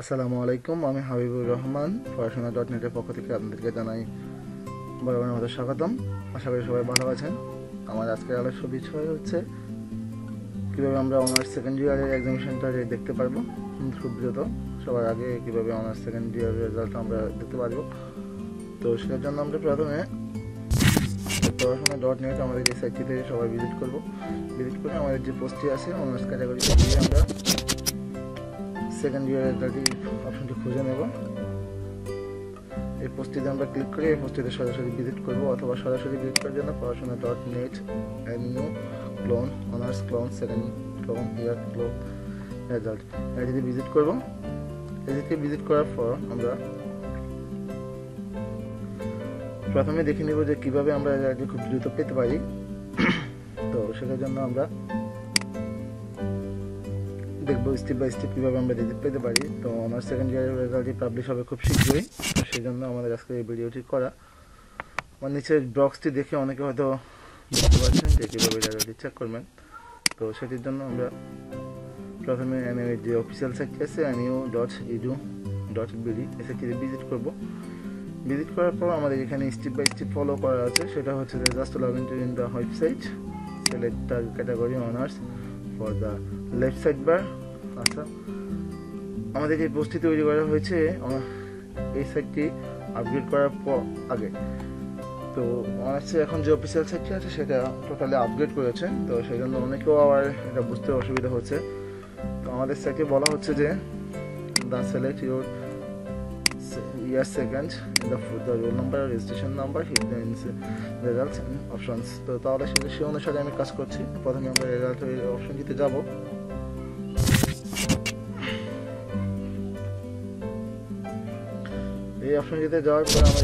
আসসালামু আলাইকুম, আমি হাবিবুর রহমান। পড়াশোনা.নেটের পক্ষ থেকে আপনাদেরকে জানাই বরাবরের মতো স্বাগতম। আশা করি সবাই ভালো আছেন। আমার আজকের আলোচ্য বিষয় হচ্ছে কীভাবে আমরা অনার্স সেকেন্ড ইয়ারের এক্সামিনেশনটা দেখতে পারবো খুব দ্রুত, সবার আগে কীভাবে অনার্স সেকেন্ড ইয়ারের রেজাল্ট আমরা দেখতে পারবো। তো সেটার জন্য আমরা প্রথমে পড়াশোনা.নেট আমাদের যে সাইটটিতে সবাই ভিজিট করে আমাদের যে পোস্টটি আছে অনার্স ক্যাটাগরিতে গিয়ে আমরা সেকেন্ড ইয়ারের অপশনটি খুঁজে নেব। এই পোস্টটিতে আমরা ক্লিক করে এই পোস্টটিতে সরাসরি ভিজিট করব, অথবা সরাসরি ভিজিট করার জন্য পড়াশোনা.নেট new colon honours colon second colon year colon result এটিতে ভিজিট করব। এটিতে ভিজিট করার পর আমরা প্রথমে দেখে নেব যে কিভাবে আমরা রেজাল্টটি খুব দ্রুত পেতে পারি। তো সেটার জন্য আমরা দেখবো স্টেপ বাই স্টেপ কীভাবে আমরা রেজাল্ট পেতে পারি। তো অনার্স সেকেন্ড ইয়ারের রেজাল্টটি পাবলিশ হবে খুব শীঘ্রই, সেই জন্য আমাদের আজকে এই ভিডিওটি করা। আমার নিচের বক্সটি দেখে অনেকে হয়তো বুঝতে পারছেন যে কীভাবে রেজাল্টটি চেক করবেন। তো সেটির জন্য আমরা প্রথমে এনইউ যে অফিসিয়াল সাইটটি আছে nu.edu.bd এই সাইটটিতে ভিজিট করব। ভিজিট করার পর আমাদের এখানে স্টেপ বাই স্টেপ ফলো করা আছে, সেটা হচ্ছে যে just log in to the website, select the category honours for the left side bar. আচ্ছা, আমাদের যে পোস্টটি তৈরি করা হয়েছে এই সাইটটি আপগ্রেড করার পর আগে, তো অনার্সে এখন যে অফিসিয়াল সাইটটি আছে সেটা টোটালি আপগ্রেড করেছে। তো সেই জন্য অনেকেও আবার এটা বুঝতে অসুবিধা হচ্ছে। তো আমাদের সাইটে বলা হচ্ছে যে the select your year second in the roll number or registration number hit the results and options। তো তাহলে সেই অনুসারে আমি কাজ করছি। প্রথমে আমরা রেজাল্ট অপশনটিতে যাব। এই অপশনটিতে যাওয়ার পর আমরা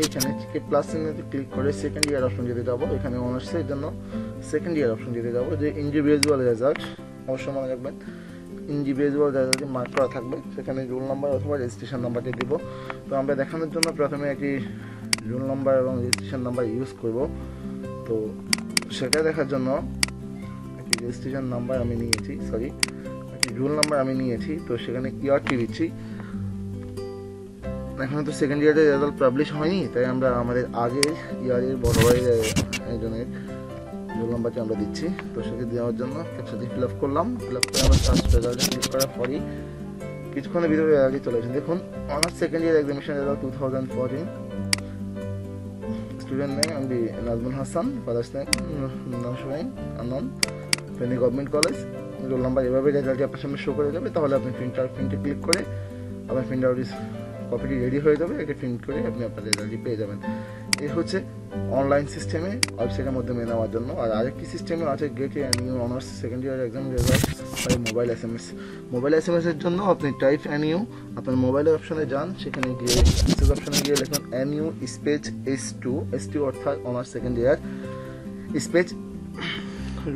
এইখানে প্লাস চিহ্নতে ক্লিক করে সেকেন্ড ইয়ার অপশনটিতে যাব। এখানে অনার্সের জন্য সেকেন্ড ইয়ার অপশনটিতে যাব। যে ইন্ডিভিজুয়াল রেজাল্ট অবশ্যই মনে রাখবেন, ইন্ডিভিজুয়াল রেজাল্টটি মার্ক করা থাকবে, সেখানে রোল নাম্বার অথবা রেজিস্ট্রেশন নাম্বারটি দিব। তো আমরা দেখানোর জন্য প্রথমে একটি রোল নাম্বার এবং রেজিস্ট্রেশন নাম্বার ইউজ করব। তো সেটা দেখার জন্য একটি রেজিস্ট্রেশন নাম্বার আমি নিয়েছি, একটি রোল নাম্বার আমি নিয়েছি। তো সেখানে ইয়ারটি দিচ্ছি। এখন তো সেকেন্ড ইয়ারের রেজাল্ট পাবলিশ হয়নি, তাই আমরা আমাদের আগের ইয়ারের বড় ভাইয়ের একজনের রোল নাম্বারটি আমরা দিচ্ছি। তো সেটি দেওয়ার জন্য ক্যাপচাটি ফিল আপ করলাম। ফিল আপ করে আমরা ফার্স্ট রেজাল্টে ক্লিক করার পরই কিছুক্ষণের ভিতরে আগে চলে আসেন। দেখুন, honours second year examination result 2014। Student name আমি Nazmul Hasan, father's name Nowshin Anan, Feni government college. Roll number এভাবে রেজাল্টটি আপনার সামনে শো করে যাবে। তাহলে আপনি প্রিন্টে ক্লিক করে আপনার প্রিন্ট আউট কপিটি রেডি হয়ে যাবে। একে প্রিন্ট করে আপনি আপনার রেজাল্টটি পেয়ে যাবেন। এই হচ্ছে অনলাইন সিস্টেমে ওয়েবসাইটের মাধ্যমে নেওয়ার জন্য। আর আরেকটি সিস্টেমে আছে get new honours second year exam result by mobile SMS। Mobile SMS এর জন্য আপনি টাইপ NU, আপনার মোবাইলের অপশনে যান, সেখানে গিয়ে মেসেজ অপশনে গিয়ে লিখুন NU স্পেস S2 অর্থাৎ অনার্স সেকেন্ড ইয়ার স্পেচ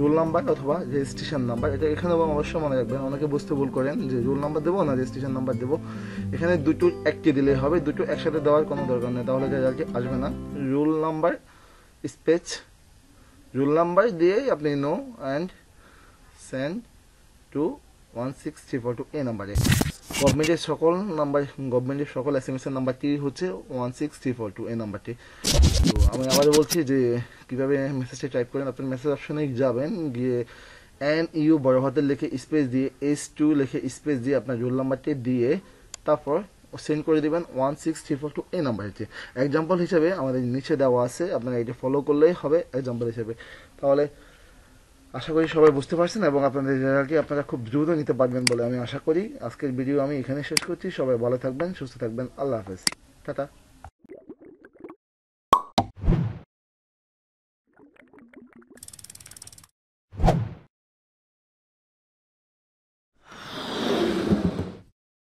রোল নাম্বার অথবা রেজিস্ট্রেশন নাম্বার। এটা এখানে অবশ্যই মনে রাখবেন, অনেকে বুঝতে ভুল করেন যে রোল নাম্বার দেবো না রেজিস্ট্রেশন নাম্বার দেবো। এখানে দুটো একটি দিলেই হবে, দুটো একসাথে দেওয়ার কোনো দরকার নেই, তাহলে রেজাল্টটি আসবে না। Roll number space roll number দিয়েই আপনি নো অ্যান্ড সেন্ড টু 16342 এই নাম্বারে। গভর্নমেন্টের সকল SMS এর নাম্বারটি হচ্ছে 16342 এই নাম্বারটি। তো আমি আবার বলছি যে কীভাবে মেসেজটি টাইপ করেন। আপনার মেসেজ অপশনে যাবেন, গিয়ে NU বড় হাতের লিখে স্পেস দিয়ে S2 লিখে স্পেস দিয়ে আপনার রোল নাম্বারটি দিয়ে তারপর সেন্ড করে দেবেন 16342 এই নাম্বারটি। এক্সাম্পল হিসেবে আমাদের নিচে দেওয়া আছে, আপনারা এটা ফলো করলেই হবে এক্সাম্পল হিসেবে। তাহলে আশা করি সবাই বুঝতে পারছেন এবং আপনাদের রেজাল্টটি আপনারা খুব দ্রুত নিতে পারবেন বলে আমি আশা করি। আজকের ভিডিও আমি এখানে শেষ করছি। সবাই ভালো থাকবেন, সুস্থ থাকবেন। আল্লাহ হাফেজ, টাটা।